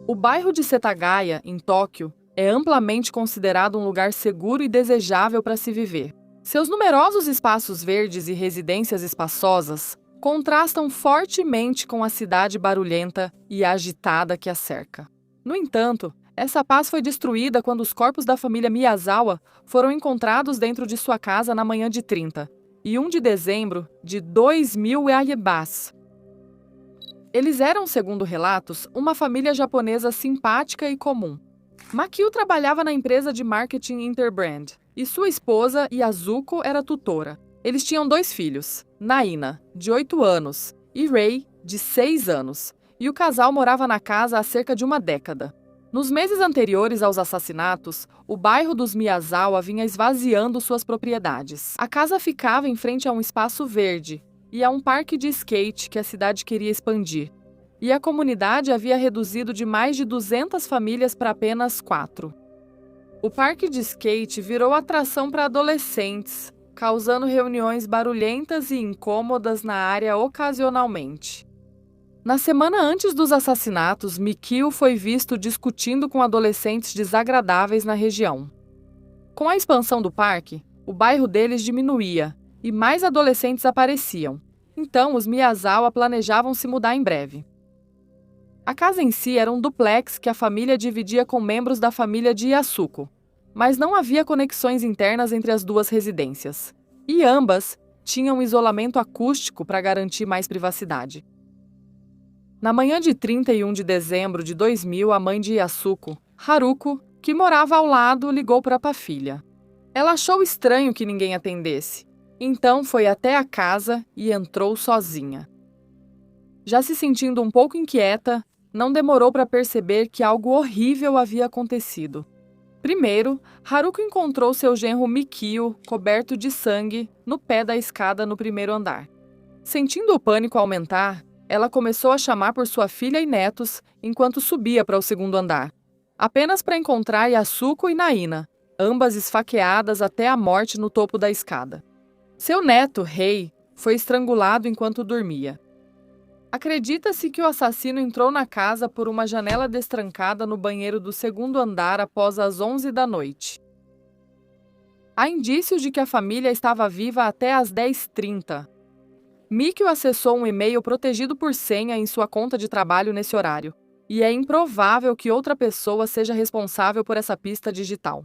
O bairro de Setagaya, em Tóquio, é amplamente considerado um lugar seguro e desejável para se viver. Seus numerosos espaços verdes e residências espaçosas contrastam fortemente com a cidade barulhenta e agitada que a cerca. No entanto, essa paz foi destruída quando os corpos da família Miyazawa foram encontrados dentro de sua casa na manhã de 30 e 1 de dezembro de 2000 Iebas. Eles eram, segundo relatos, uma família japonesa simpática e comum. Makio trabalhava na empresa de marketing Interbrand e sua esposa, Yasuko, era tutora. Eles tinham 2 filhos, Naina, de 8 anos, e Rei, de 6 anos, e o casal morava na casa há cerca de uma década. Nos meses anteriores aos assassinatos, o bairro dos Miyazawa vinha esvaziando suas propriedades. A casa ficava em frente a um espaço verde e a um parque de skate que a cidade queria expandir. E a comunidade havia reduzido de mais de 200 famílias para apenas 4. O parque de skate virou atração para adolescentes, causando reuniões barulhentas e incômodas na área ocasionalmente. Na semana antes dos assassinatos, Mikio foi visto discutindo com adolescentes desagradáveis na região. Com a expansão do parque, o bairro deles diminuía e mais adolescentes apareciam. Então, os Miyazawa planejavam se mudar em breve. A casa em si era um duplex que a família dividia com membros da família de Yasuko, mas não havia conexões internas entre as duas residências, e ambas tinham isolamento acústico para garantir mais privacidade. Na manhã de 31 de dezembro de 2000, a mãe de Yasuko, Haruko, que morava ao lado, ligou para a filha. Ela achou estranho que ninguém atendesse, então foi até a casa e entrou sozinha. Já se sentindo um pouco inquieta, não demorou para perceber que algo horrível havia acontecido. Primeiro, Haruko encontrou seu genro Mikio, coberto de sangue, no pé da escada no primeiro andar. Sentindo o pânico aumentar, ela começou a chamar por sua filha e netos enquanto subia para o segundo andar, apenas para encontrar Yasuko e Naina, ambas esfaqueadas até a morte no topo da escada. Seu neto, Rei, foi estrangulado enquanto dormia. Acredita-se que o assassino entrou na casa por uma janela destrancada no banheiro do segundo andar após as 11 da noite. Há indícios de que a família estava viva até às 10h30. Mikio acessou um e-mail protegido por senha em sua conta de trabalho nesse horário, e é improvável que outra pessoa seja responsável por essa pista digital.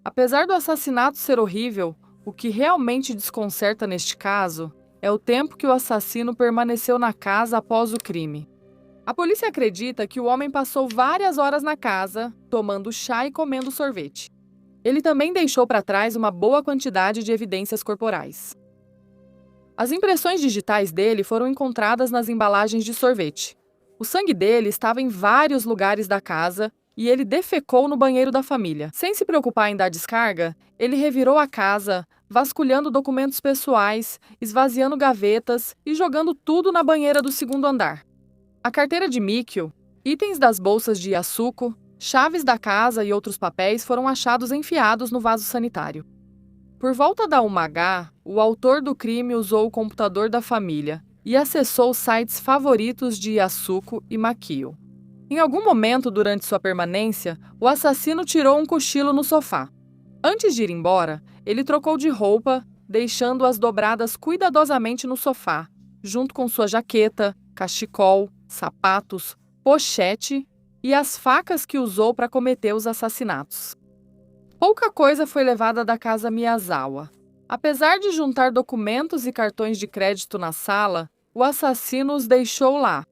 Apesar do assassinato ser horrível, o que realmente desconcerta neste caso é o tempo que o assassino permaneceu na casa após o crime. A polícia acredita que o homem passou várias horas na casa, tomando chá e comendo sorvete. Ele também deixou para trás uma boa quantidade de evidências corporais. As impressões digitais dele foram encontradas nas embalagens de sorvete. O sangue dele estava em vários lugares da casa e ele defecou no banheiro da família. Sem se preocupar em dar descarga, ele revirou a casa, vasculhando documentos pessoais, esvaziando gavetas e jogando tudo na banheira do segundo andar. A carteira de Mikio, itens das bolsas de Yasuko, chaves da casa e outros papéis foram achados enfiados no vaso sanitário. Por volta da 1h, o autor do crime usou o computador da família e acessou os sites favoritos de Yasuko e Makio. Em algum momento durante sua permanência, o assassino tirou um cochilo no sofá. Antes de ir embora, ele trocou de roupa, deixando-as dobradas cuidadosamente no sofá, junto com sua jaqueta, cachecol, sapatos, pochete e as facas que usou para cometer os assassinatos. Pouca coisa foi levada da casa Miyazawa. Apesar de juntar documentos e cartões de crédito na sala, o assassino os deixou lá.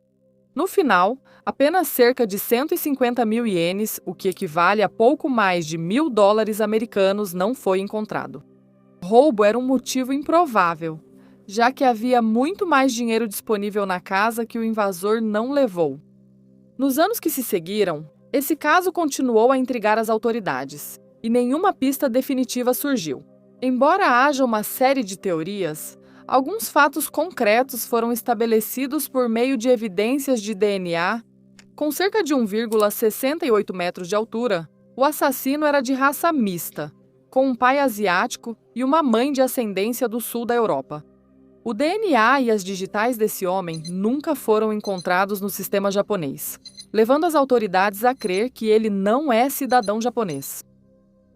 No final, apenas cerca de 150 mil ienes, o que equivale a pouco mais de $1.000 americanos, não foi encontrado. O roubo era um motivo improvável, já que havia muito mais dinheiro disponível na casa que o invasor não levou. Nos anos que se seguiram, esse caso continuou a intrigar as autoridades, e nenhuma pista definitiva surgiu. Embora haja uma série de teorias, alguns fatos concretos foram estabelecidos por meio de evidências de DNA. Com cerca de 1,68 metros de altura, o assassino era de raça mista, com um pai asiático e uma mãe de ascendência do sul da Europa. O DNA e as digitais desse homem nunca foram encontrados no sistema japonês, levando as autoridades a crer que ele não é cidadão japonês.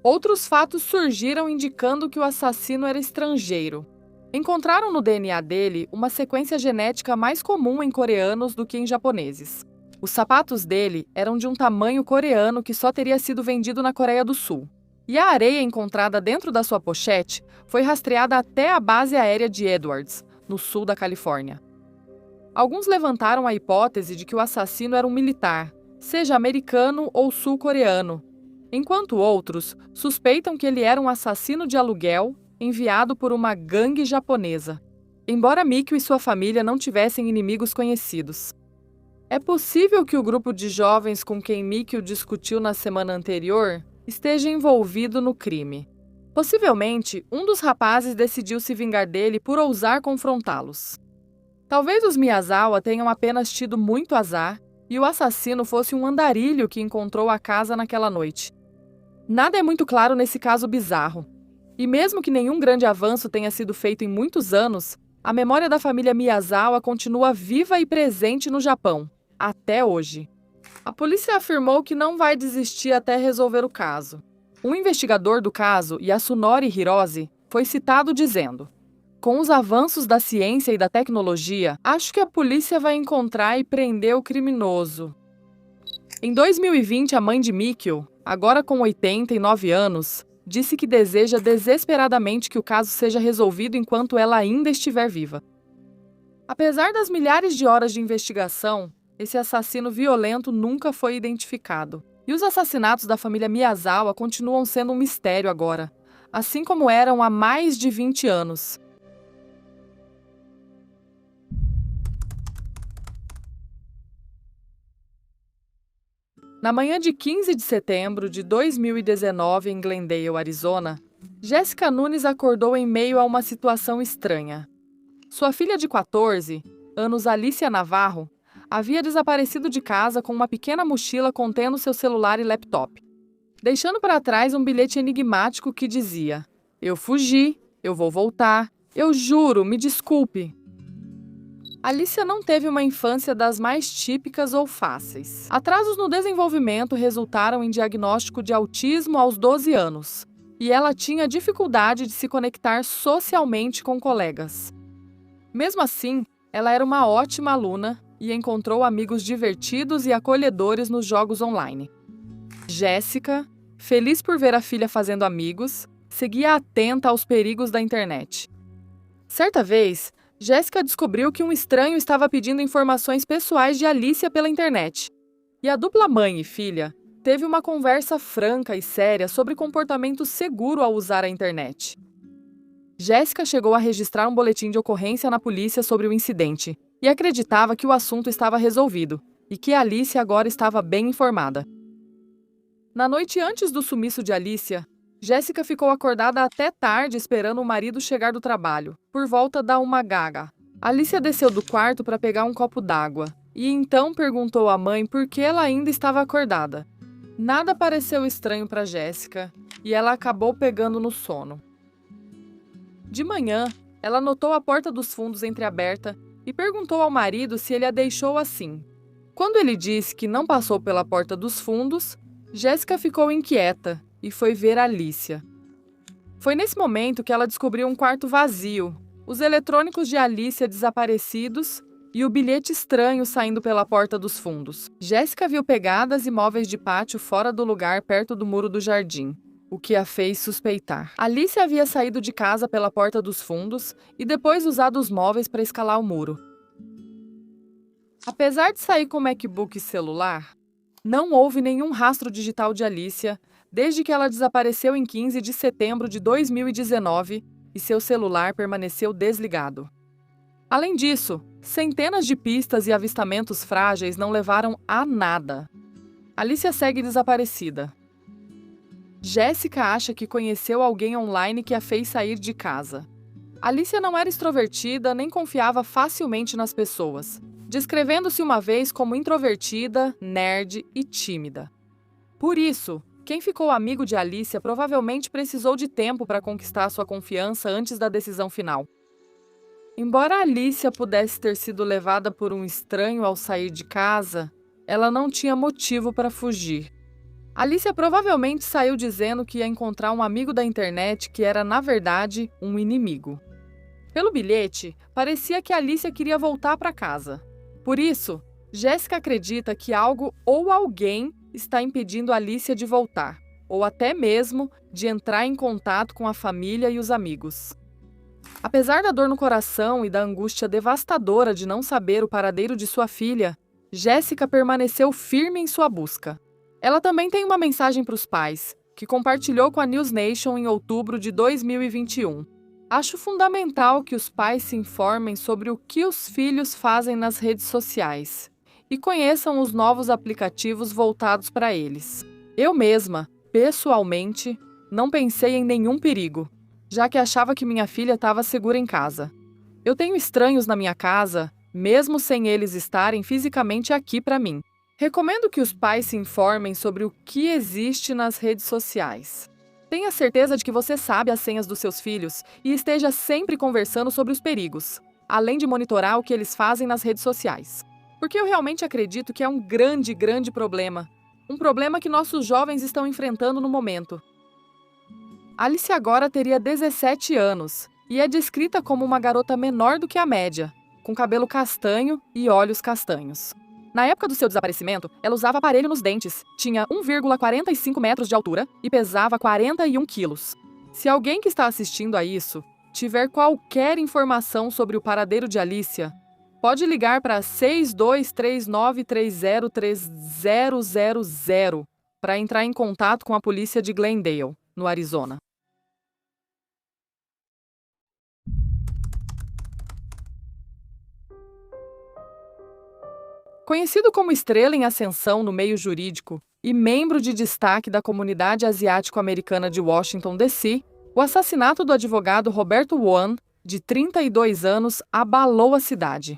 Outros fatos surgiram indicando que o assassino era estrangeiro. Encontraram no DNA dele uma sequência genética mais comum em coreanos do que em japoneses. Os sapatos dele eram de um tamanho coreano que só teria sido vendido na Coreia do Sul. E a areia encontrada dentro da sua pochete foi rastreada até a base aérea de Edwards, no sul da Califórnia. Alguns levantaram a hipótese de que o assassino era um militar, seja americano ou sul-coreano, enquanto outros suspeitam que ele era um assassino de aluguel enviado por uma gangue japonesa, embora Mikio e sua família não tivessem inimigos conhecidos. É possível que o grupo de jovens com quem Mikio discutiu na semana anterior esteja envolvido no crime. Possivelmente, um dos rapazes decidiu se vingar dele por ousar confrontá-los. Talvez os Miyazawa tenham apenas tido muito azar e o assassino fosse um andarilho que encontrou a casa naquela noite. Nada é muito claro nesse caso bizarro. E mesmo que nenhum grande avanço tenha sido feito em muitos anos, a memória da família Miyazawa continua viva e presente no Japão, até hoje. A polícia afirmou que não vai desistir até resolver o caso. Um investigador do caso, Yasunori Hirose, foi citado dizendo: "Com os avanços da ciência e da tecnologia, acho que a polícia vai encontrar e prender o criminoso." Em 2020, a mãe de Mikio, agora com 89 anos, disse que deseja desesperadamente que o caso seja resolvido enquanto ela ainda estiver viva. Apesar das milhares de horas de investigação, esse assassino violento nunca foi identificado. E os assassinatos da família Miyazawa continuam sendo um mistério agora, assim como eram há mais de 20 anos. Na manhã de 15 de setembro de 2019, em Glendale, Arizona, Jéssica Nunes acordou em meio a uma situação estranha. Sua filha de 14 anos, Alicia Navarro, havia desaparecido de casa com uma pequena mochila contendo seu celular e laptop, deixando para trás um bilhete enigmático que dizia: "Eu fugi, eu vou voltar, eu juro, me desculpe." Alicia não teve uma infância das mais típicas ou fáceis. Atrasos no desenvolvimento resultaram em diagnóstico de autismo aos 12 anos, e ela tinha dificuldade de se conectar socialmente com colegas. Mesmo assim, ela era uma ótima aluna e encontrou amigos divertidos e acolhedores nos jogos online. Jéssica, feliz por ver a filha fazendo amigos, seguia atenta aos perigos da internet. Certa vez, Jéssica descobriu que um estranho estava pedindo informações pessoais de Alicia pela internet. E a dupla mãe e filha teve uma conversa franca e séria sobre comportamento seguro ao usar a internet. Jéssica chegou a registrar um boletim de ocorrência na polícia sobre o incidente e acreditava que o assunto estava resolvido e que Alicia agora estava bem informada. Na noite antes do sumiço de Alicia, Jéssica ficou acordada até tarde esperando o marido chegar do trabalho, por volta da 1h. Alicia desceu do quarto para pegar um copo d'água e então perguntou à mãe por que ela ainda estava acordada. Nada pareceu estranho para Jéssica e ela acabou pegando no sono. De manhã, ela notou a porta dos fundos entreaberta e perguntou ao marido se ele a deixou assim. Quando ele disse que não passou pela porta dos fundos, Jéssica ficou inquieta e foi ver Alicia. Foi nesse momento que ela descobriu um quarto vazio, os eletrônicos de Alicia desaparecidos e o bilhete estranho saindo pela porta dos fundos. Jéssica viu pegadas e móveis de pátio fora do lugar perto do muro do jardim, o que a fez suspeitar. Alicia havia saído de casa pela porta dos fundos e depois usado os móveis para escalar o muro. Apesar de sair com o MacBook e celular, não houve nenhum rastro digital de Alicia desde que ela desapareceu em 15 de setembro de 2019 e seu celular permaneceu desligado. Além disso, centenas de pistas e avistamentos frágeis não levaram a nada. Alicia segue desaparecida. Jéssica acha que conheceu alguém online que a fez sair de casa. Alicia não era extrovertida nem confiava facilmente nas pessoas, descrevendo-se uma vez como introvertida, nerd e tímida. Por isso, quem ficou amigo de Alicia provavelmente precisou de tempo para conquistar sua confiança antes da decisão final. Embora Alicia pudesse ter sido levada por um estranho ao sair de casa, ela não tinha motivo para fugir. Alicia provavelmente saiu dizendo que ia encontrar um amigo da internet que era, na verdade, um inimigo. Pelo bilhete, parecia que Alicia queria voltar para casa. Por isso, Jessica acredita que algo ou alguém está impedindo Alicia de voltar, ou até mesmo de entrar em contato com a família e os amigos. Apesar da dor no coração e da angústia devastadora de não saber o paradeiro de sua filha, Jessica permaneceu firme em sua busca. Ela também tem uma mensagem para os pais, que compartilhou com a News Nation em outubro de 2021. Acho fundamental que os pais se informem sobre o que os filhos fazem nas redes sociais e conheçam os novos aplicativos voltados para eles. Eu mesma, pessoalmente, não pensei em nenhum perigo, já que achava que minha filha estava segura em casa. Eu tenho estranhos na minha casa, mesmo sem eles estarem fisicamente aqui para mim. Recomendo que os pais se informem sobre o que existe nas redes sociais. Tenha certeza de que você sabe as senhas dos seus filhos e esteja sempre conversando sobre os perigos, além de monitorar o que eles fazem nas redes sociais. Porque eu realmente acredito que é um grande problema. Um problema que nossos jovens estão enfrentando no momento. Alice agora teria 17 anos e é descrita como uma garota menor do que a média, com cabelo castanho e olhos castanhos. Na época do seu desaparecimento, ela usava aparelho nos dentes, tinha 1,45 metros de altura e pesava 41 quilos. Se alguém que está assistindo a isso tiver qualquer informação sobre o paradeiro de Alicia, pode ligar para 6239303000 para entrar em contato com a polícia de Glendale, no Arizona. Conhecido como estrela em ascensão no meio jurídico e membro de destaque da comunidade asiático-americana de Washington, D.C., o assassinato do advogado Roberto Won, de 32 anos, abalou a cidade.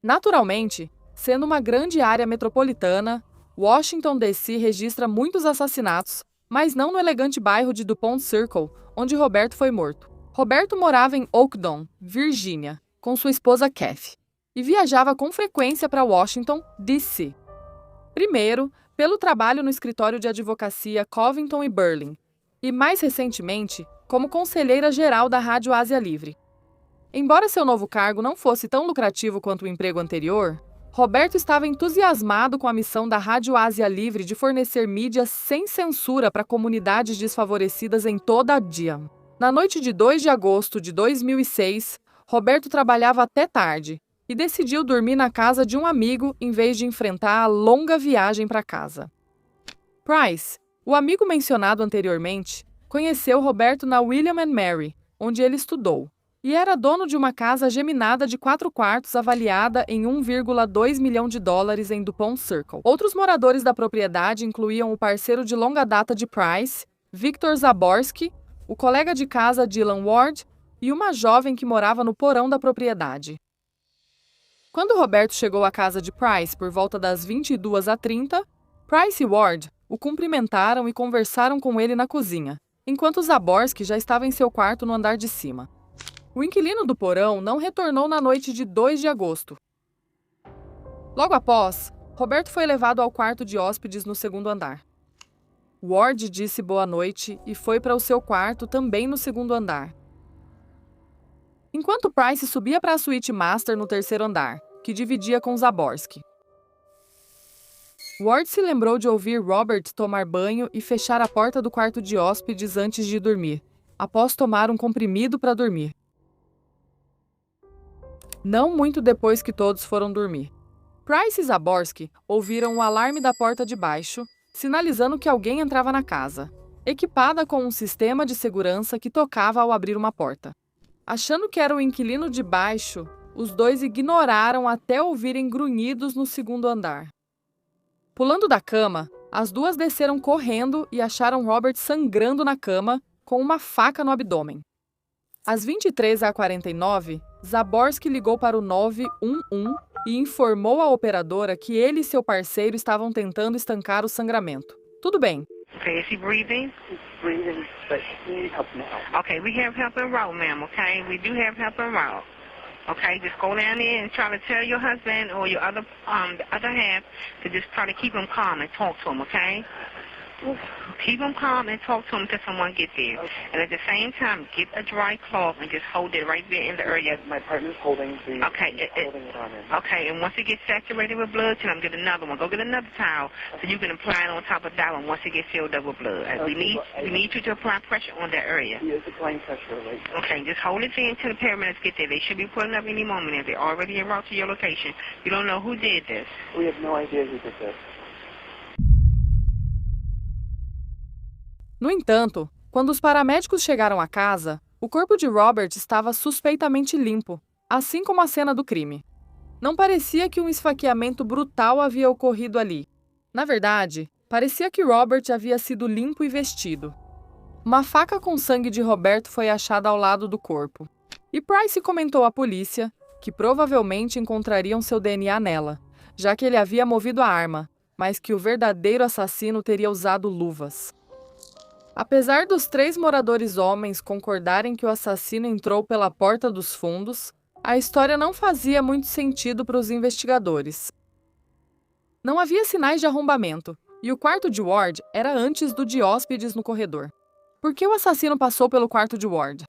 Naturalmente, sendo uma grande área metropolitana, Washington, D.C. registra muitos assassinatos, mas não no elegante bairro de DuPont Circle, onde Roberto foi morto. Roberto morava em Oakdon, Virgínia, com sua esposa Kathy, e viajava com frequência para Washington, D.C. Primeiro, pelo trabalho no escritório de advocacia Covington e Burling, e mais recentemente, como conselheira-geral da Rádio Ásia Livre. Embora seu novo cargo não fosse tão lucrativo quanto o emprego anterior, Roberto estava entusiasmado com a missão da Rádio Ásia Livre de fornecer mídia sem censura para comunidades desfavorecidas em toda a Ásia. Na noite de 2 de agosto de 2006, Roberto trabalhava até tarde e decidiu dormir na casa de um amigo em vez de enfrentar a longa viagem para casa. Price, o amigo mencionado anteriormente, conheceu Roberto na William & Mary, onde ele estudou, e era dono de uma casa geminada de 4 quartos avaliada em $1,2 milhão em DuPont Circle. Outros moradores da propriedade incluíam o parceiro de longa data de Price, Victor Zaborski, o colega de casa Dylan Ward e uma jovem que morava no porão da propriedade. Quando Roberto chegou à casa de Price por volta das 22h30, Price e Ward o cumprimentaram e conversaram com ele na cozinha, enquanto Zaborski já estava em seu quarto no andar de cima. O inquilino do porão não retornou na noite de 2 de agosto. Logo após, Roberto foi levado ao quarto de hóspedes no segundo andar. Ward disse boa noite e foi para o seu quarto também no segundo andar. Enquanto Price subia para a suíte master no terceiro andar, que dividia com Zaborski. Ward se lembrou de ouvir Robert tomar banho e fechar a porta do quarto de hóspedes antes de dormir, após tomar um comprimido para dormir. Não muito depois que todos foram dormir. Price e Zaborski ouviram o alarme da porta de baixo, sinalizando que alguém entrava na casa, equipada com um sistema de segurança que tocava ao abrir uma porta. Achando que era o inquilino de baixo, os dois ignoraram até ouvirem grunhidos no segundo andar. Pulando da cama, as duas desceram correndo e acharam Robert sangrando na cama, com uma faca no abdômen. Às 23h49, Zaborski ligou para o 911 e informou à operadora que ele e seu parceiro estavam tentando estancar o sangramento. Tudo bem. Okay, is he breathing? He's breathing, but he needs help now. Okay, we have help en route, ma'am, okay? We do have help en route. Okay, just go down there and try to tell your husband or your the other half to just try to keep him calm and talk to him, okay? Keep him calm and talk to him until someone gets there. Okay. And at the same time, get a dry cloth and just hold it right there in the area. My partner's holding the holding it on him. Okay, and once it gets saturated with blood, tell him get another one. Go get another towel so you can apply it on top of that one once it gets filled up with blood. And we need you to apply pressure on that area. He is applying pressure right now. Okay, just hold it there until the paramedics get there. They should be pulling up any moment if they're already en route to your location. You don't know who did this. We have no idea who did this. No entanto, quando os paramédicos chegaram à casa, o corpo de Robert estava suspeitamente limpo, assim como a cena do crime. Não parecia que um esfaqueamento brutal havia ocorrido ali. Na verdade, parecia que Robert havia sido limpo e vestido. Uma faca com sangue de Roberto foi achada ao lado do corpo. E Price comentou à polícia que provavelmente encontrariam seu DNA nela, já que ele havia movido a arma, mas que o verdadeiro assassino teria usado luvas. Apesar dos 3 moradores homens concordarem que o assassino entrou pela porta dos fundos, a história não fazia muito sentido para os investigadores. Não havia sinais de arrombamento, e o quarto de Ward era antes do de hóspedes no corredor. Por que o assassino passou pelo quarto de Ward?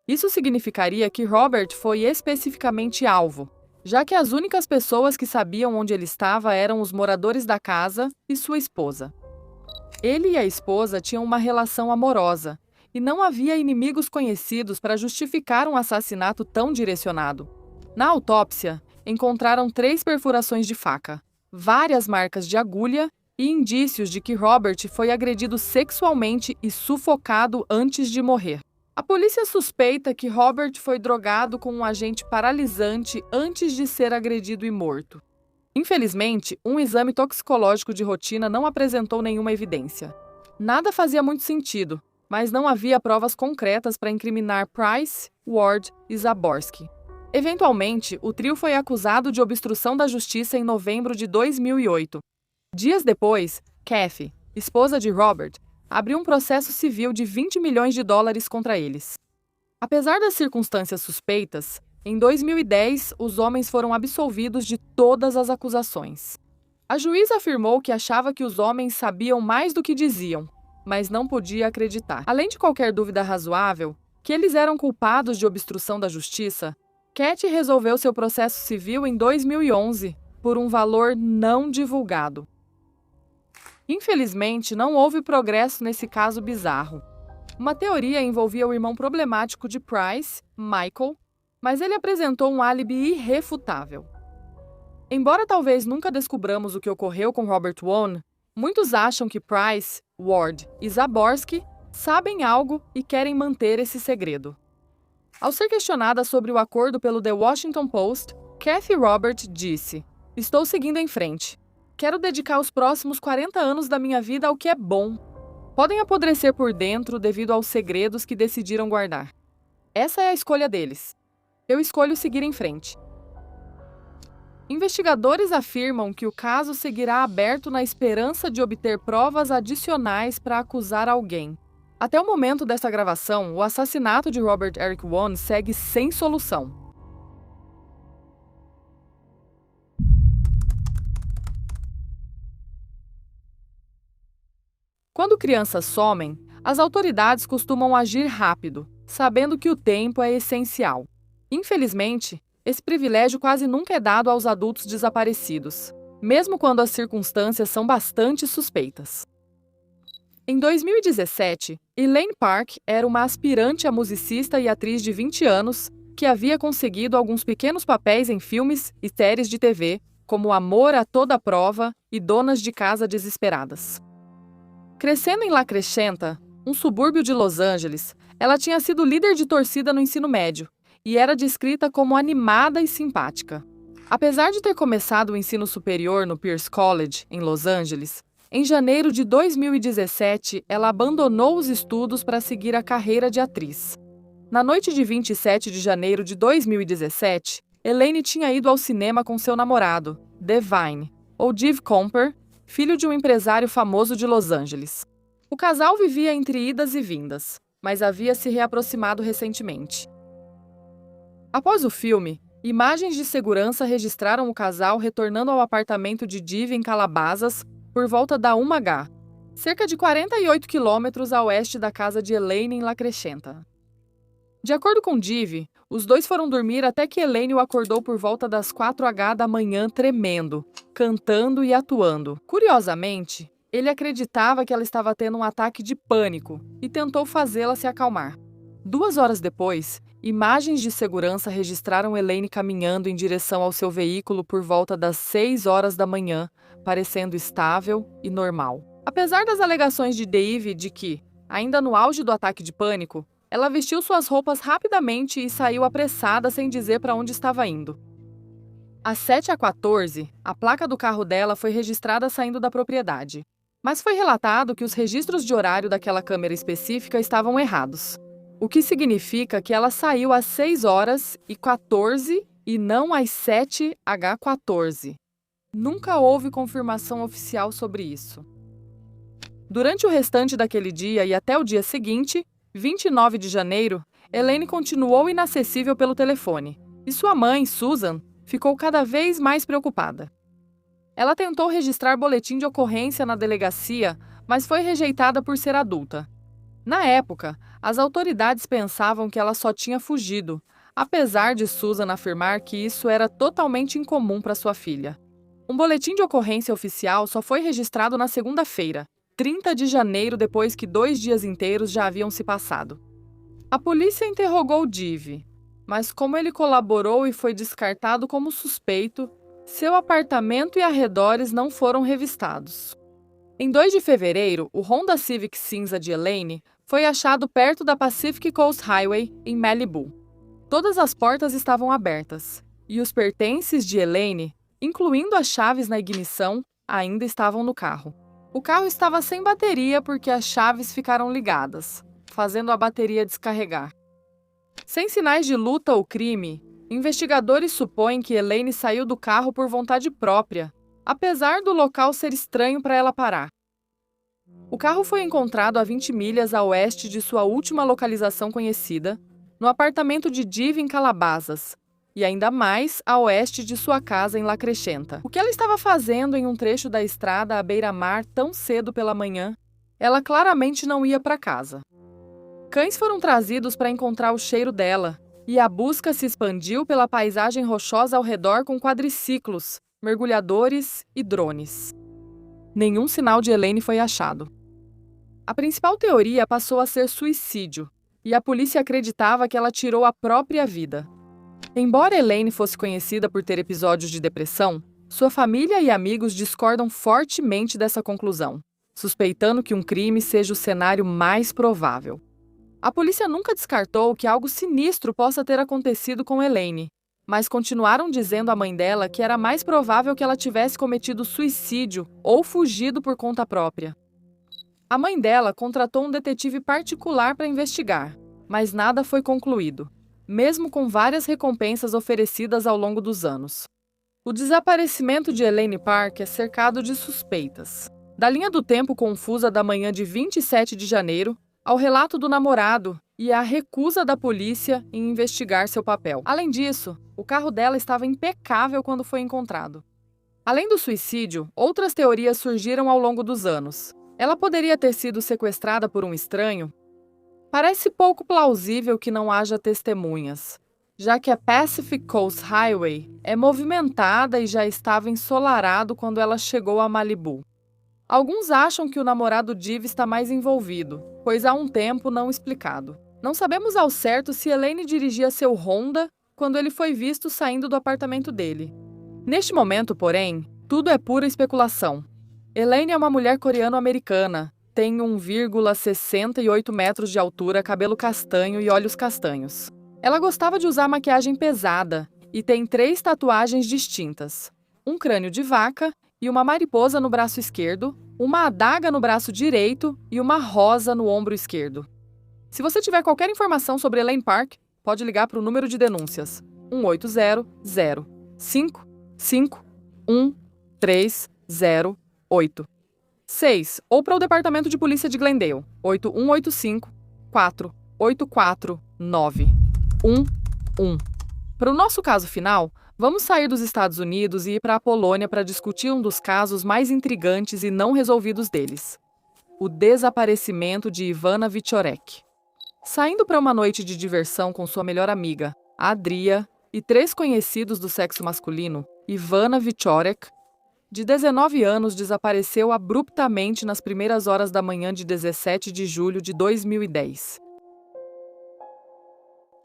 Isso significaria que Robert foi especificamente alvo, já que as únicas pessoas que sabiam onde ele estava eram os moradores da casa e sua esposa. Ele e a esposa tinham uma relação amorosa, e não havia inimigos conhecidos para justificar um assassinato tão direcionado. Na autópsia, encontraram 3 perfurações de faca, várias marcas de agulha e indícios de que Robert foi agredido sexualmente e sufocado antes de morrer. A polícia suspeita que Robert foi drogado com um agente paralisante antes de ser agredido e morto. Infelizmente, um exame toxicológico de rotina não apresentou nenhuma evidência. Nada fazia muito sentido, mas não havia provas concretas para incriminar Price, Ward e Zaborski. Eventualmente, o trio foi acusado de obstrução da justiça em novembro de 2008. Dias depois, Kathy, esposa de Robert, abriu um processo civil de $20 milhões contra eles. Apesar das circunstâncias suspeitas, em 2010, os homens foram absolvidos de todas as acusações. A juíza afirmou que achava que os homens sabiam mais do que diziam, mas não podia acreditar. Além de qualquer dúvida razoável, que eles eram culpados de obstrução da justiça, Kathy resolveu seu processo civil em 2011 por um valor não divulgado. Infelizmente, não houve progresso nesse caso bizarro. Uma teoria envolvia o irmão problemático de Price, Michael, mas ele apresentou um álibi irrefutável. Embora talvez nunca descubramos o que ocorreu com Robert Wone, muitos acham que Price, Ward e Zaborski sabem algo e querem manter esse segredo. Ao ser questionada sobre o acordo pelo The Washington Post, Kathy Robert disse: "Estou seguindo em frente. Quero dedicar os próximos 40 anos da minha vida ao que é bom. Podem apodrecer por dentro devido aos segredos que decidiram guardar. Essa é a escolha deles. Eu escolho seguir em frente." Investigadores afirmam que o caso seguirá aberto na esperança de obter provas adicionais para acusar alguém. Até o momento desta gravação, o assassinato de Robert Eric Wone segue sem solução. Quando crianças somem, as autoridades costumam agir rápido, sabendo que o tempo é essencial. Infelizmente, esse privilégio quase nunca é dado aos adultos desaparecidos, mesmo quando as circunstâncias são bastante suspeitas. Em 2017, Elaine Park era uma aspirante a musicista e atriz de 20 anos que havia conseguido alguns pequenos papéis em filmes e séries de TV, como Amor a Toda Prova e Donas de Casa Desesperadas. Crescendo em La Crescenta, um subúrbio de Los Angeles, ela tinha sido líder de torcida no ensino médio e era descrita como animada e simpática. Apesar de ter começado o ensino superior no Pierce College, em Los Angeles, em janeiro de 2017, ela abandonou os estudos para seguir a carreira de atriz. Na noite de 27 de janeiro de 2017, Elaine tinha ido ao cinema com seu namorado, Devine, ou Dave Comper, filho de um empresário famoso de Los Angeles. O casal vivia entre idas e vindas, mas havia se reaproximado recentemente. Após o filme, Imagens de segurança registraram o casal retornando ao apartamento de Div em Calabasas por volta da 1h, cerca de 48 quilômetros a oeste da casa de Elaine em La Crescenta. De acordo com Div, os dois foram dormir até que Elaine o acordou por volta das 4h da manhã tremendo, cantando e atuando. Curiosamente, ele acreditava que ela estava tendo um ataque de pânico e tentou fazê-la se acalmar. 2 horas depois, imagens de segurança registraram Elaine caminhando em direção ao seu veículo por volta das 6 horas da manhã, parecendo estável e normal. Apesar das alegações de Dave de que, ainda no auge do ataque de pânico, ela vestiu suas roupas rapidamente e saiu apressada sem dizer para onde estava indo. Às 7h14, a placa do carro dela foi registrada saindo da propriedade, mas foi relatado que os registros de horário daquela câmera específica estavam errados, o que significa que ela saiu às 6h14 e não às 7h14. Nunca houve confirmação oficial sobre isso. Durante o restante daquele dia e até o dia seguinte, 29 de janeiro, Elaine continuou inacessível pelo telefone, e sua mãe, Susan, ficou cada vez mais preocupada. Ela tentou registrar boletim de ocorrência na delegacia, mas foi rejeitada por ser adulta. Na época, as autoridades pensavam que ela só tinha fugido, apesar de Susan afirmar que isso era totalmente incomum para sua filha. Um boletim de ocorrência oficial só foi registrado na segunda-feira, 30 de janeiro, depois que 2 dias inteiros já haviam se passado. A polícia interrogou Div, mas como ele colaborou e foi descartado como suspeito, seu apartamento e arredores não foram revistados. Em 2 de fevereiro, o Honda Civic cinza de Elaine foi achado perto da Pacific Coast Highway, em Malibu. Todas as portas estavam abertas, e os pertences de Elaine, incluindo as chaves na ignição, ainda estavam no carro. O carro estava sem bateria porque as chaves ficaram ligadas, fazendo a bateria descarregar. Sem sinais de luta ou crime, investigadores supõem que Elaine saiu do carro por vontade própria, apesar do local ser estranho para ela parar. O carro foi encontrado a 20 milhas a oeste de sua última localização conhecida, no apartamento de Div em Calabasas, e ainda mais a oeste de sua casa em La Crescenta. O que ela estava fazendo em um trecho da estrada à beira-mar tão cedo pela manhã? Ela claramente não ia para casa. Cães foram trazidos para encontrar o cheiro dela, e a busca se expandiu pela paisagem rochosa ao redor com quadriciclos, mergulhadores e drones. Nenhum sinal de Elaine foi achado. A principal teoria passou a ser suicídio, e a polícia acreditava que ela tirou a própria vida. Embora Elaine fosse conhecida por ter episódios de depressão, sua família e amigos discordam fortemente dessa conclusão, suspeitando que um crime seja o cenário mais provável. A polícia nunca descartou que algo sinistro possa ter acontecido com Elaine, mas continuaram dizendo à mãe dela que era mais provável que ela tivesse cometido suicídio ou fugido por conta própria. A mãe dela contratou um detetive particular para investigar, mas nada foi concluído, mesmo com várias recompensas oferecidas ao longo dos anos. O desaparecimento de Elaine Park é cercado de suspeitas. Da linha do tempo confusa da manhã de 27 de janeiro, ao relato do namorado e à recusa da polícia em investigar seu papel. Além disso, o carro dela estava impecável quando foi encontrado. Além do suicídio, outras teorias surgiram ao longo dos anos. Ela poderia ter sido sequestrada por um estranho? Parece pouco plausível que não haja testemunhas, já que a Pacific Coast Highway é movimentada e já estava ensolarado quando ela chegou a Malibu. Alguns acham que o namorado Div está mais envolvido, pois há um tempo não explicado. Não sabemos ao certo se Elaine dirigia seu Honda quando ele foi visto saindo do apartamento dele. Neste momento, porém, tudo é pura especulação. Elaine é uma mulher coreano-americana, tem 1,68 metros de altura, cabelo castanho e olhos castanhos. Ela gostava de usar maquiagem pesada e tem 3 tatuagens distintas: um crânio de vaca e uma mariposa no braço esquerdo, uma adaga no braço direito e uma rosa no ombro esquerdo. Se você tiver qualquer informação sobre Elaine Park, pode ligar para o número de denúncias 1-800-551-308. 6. Ou para o Departamento de Polícia de Glendale, 8185-4849-11. Para o nosso caso final, vamos sair dos Estados Unidos e ir para a Polônia para discutir um dos casos mais intrigantes e não resolvidos deles: o desaparecimento de Ivana Wieczorek. Saindo para uma noite de diversão com sua melhor amiga, Adria, e 3 conhecidos do sexo masculino, Ivana Wieczorek, de 19 anos, desapareceu abruptamente nas primeiras horas da manhã de 17 de julho de 2010.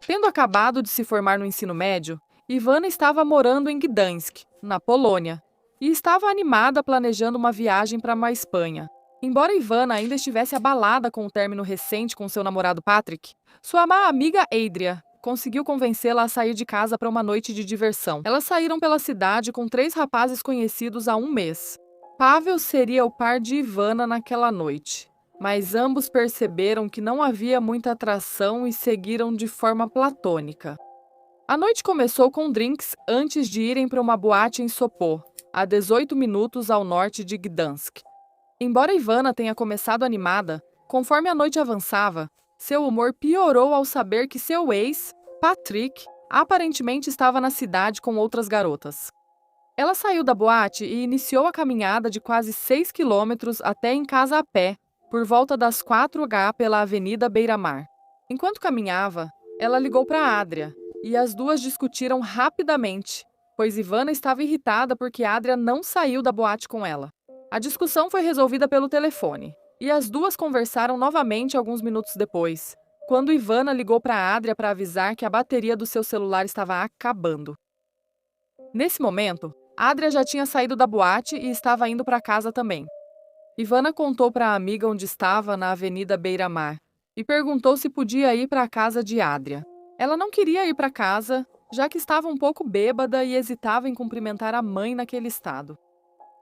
Tendo acabado de se formar no ensino médio, Ivana estava morando em Gdańsk, na Polônia, e estava animada planejando uma viagem para a Espanha. Embora Ivana ainda estivesse abalada com o término recente com seu namorado Patrick, sua amiga Adria conseguiu convencê-la a sair de casa para uma noite de diversão. Elas saíram pela cidade com 3 rapazes conhecidos há um mês. Pavel seria o par de Ivana naquela noite, mas ambos perceberam que não havia muita atração e seguiram de forma platônica. A noite começou com drinks antes de irem para uma boate em Sopot, a 18 minutos ao norte de Gdańsk. Embora Ivana tenha começado animada, conforme a noite avançava, seu humor piorou ao saber que seu ex, Patrick, aparentemente estava na cidade com outras garotas. Ela saiu da boate e iniciou a caminhada de quase 6 quilômetros até em casa a pé, por volta das 4h pela Avenida Beira-Mar. Enquanto caminhava, ela ligou para Adria, e as duas discutiram rapidamente, pois Ivana estava irritada porque Adria não saiu da boate com ela. A discussão foi resolvida pelo telefone, e as duas conversaram novamente alguns minutos depois, quando Ivana ligou para Adria para avisar que a bateria do seu celular estava acabando. Nesse momento, Adria já tinha saído da boate e estava indo para casa também. Ivana contou para a amiga onde estava na Avenida Beira-Mar e perguntou se podia ir para a casa de Adria. Ela não queria ir para casa, já que estava um pouco bêbada e hesitava em cumprimentar a mãe naquele estado.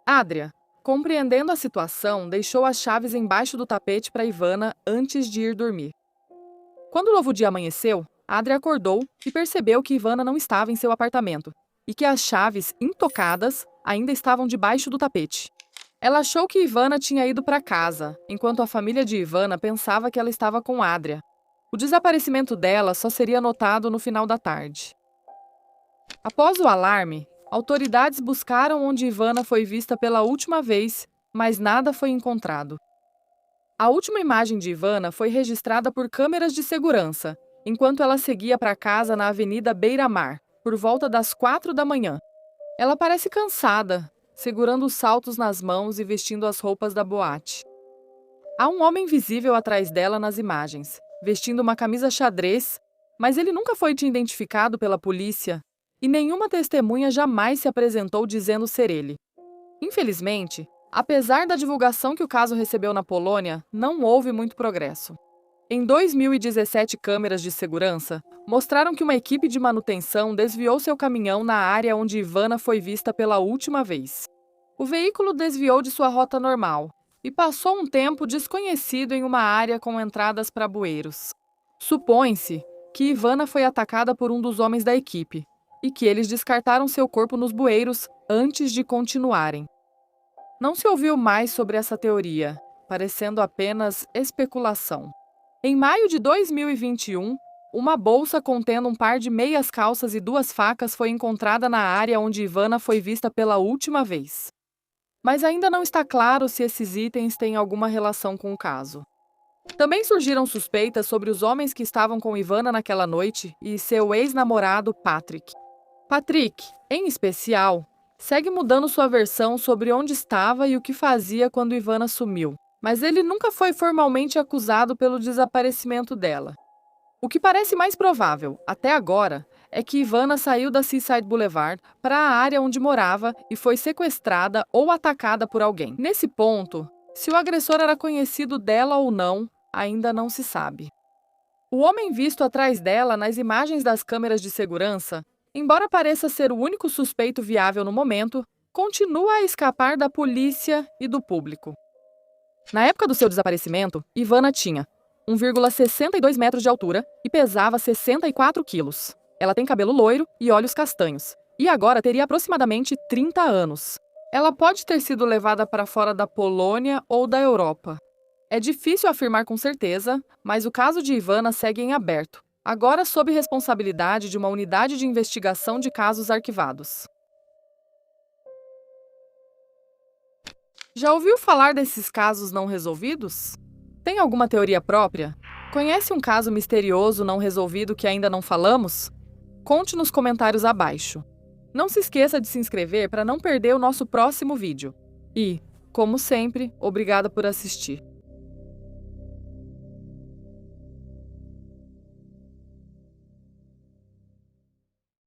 Adria, compreendendo a situação, deixou as chaves embaixo do tapete para Ivana antes de ir dormir. Quando o novo dia amanheceu, Adria acordou e percebeu que Ivana não estava em seu apartamento e que as chaves, intocadas, ainda estavam debaixo do tapete. Ela achou que Ivana tinha ido para casa, enquanto a família de Ivana pensava que ela estava com Adria. O desaparecimento dela só seria notado no final da tarde. Após o alarme, autoridades buscaram onde Ivana foi vista pela última vez, mas nada foi encontrado. A última imagem de Ivana foi registrada por câmeras de segurança, enquanto ela seguia para casa na Avenida Beira-Mar, por volta das 4 da manhã. Ela parece cansada, segurando os saltos nas mãos e vestindo as roupas da boate. Há um homem visível atrás dela nas imagens, vestindo uma camisa xadrez, mas ele nunca foi identificado pela polícia e nenhuma testemunha jamais se apresentou dizendo ser ele. Infelizmente, apesar da divulgação que o caso recebeu na Polônia, não houve muito progresso. Em 2017, câmeras de segurança mostraram que uma equipe de manutenção desviou seu caminhão na área onde Ivana foi vista pela última vez. O veículo desviou de sua rota normal e passou um tempo desconhecido em uma área com entradas para bueiros. Supõe-se que Ivana foi atacada por um dos homens da equipe e que eles descartaram seu corpo nos bueiros antes de continuarem. Não se ouviu mais sobre essa teoria, parecendo apenas especulação. Em maio de 2021, uma bolsa contendo um par de meias calças e 2 facas foi encontrada na área onde Ivana foi vista pela última vez. Mas ainda não está claro se esses itens têm alguma relação com o caso. Também surgiram suspeitas sobre os homens que estavam com Ivana naquela noite e seu ex-namorado Patrick. Patrick, em especial, segue mudando sua versão sobre onde estava e o que fazia quando Ivana sumiu, mas ele nunca foi formalmente acusado pelo desaparecimento dela. O que parece mais provável, até agora, é que Ivana saiu da Seaside Boulevard para a área onde morava e foi sequestrada ou atacada por alguém. Nesse ponto, se o agressor era conhecido dela ou não, ainda não se sabe. O homem visto atrás dela nas imagens das câmeras de segurança, embora pareça ser o único suspeito viável no momento, continua a escapar da polícia e do público. Na época do seu desaparecimento, Ivana tinha 1,62 metros de altura e pesava 64 quilos. Ela tem cabelo loiro e olhos castanhos, e agora teria aproximadamente 30 anos. Ela pode ter sido levada para fora da Polônia ou da Europa. É difícil afirmar com certeza, mas o caso de Ivana segue em aberto, agora sob responsabilidade de uma unidade de investigação de casos arquivados. Já ouviu falar desses casos não resolvidos? Tem alguma teoria própria? Conhece um caso misterioso não resolvido que ainda não falamos? Conte nos comentários abaixo. Não se esqueça de se inscrever para não perder o nosso próximo vídeo. E, como sempre, obrigada por assistir.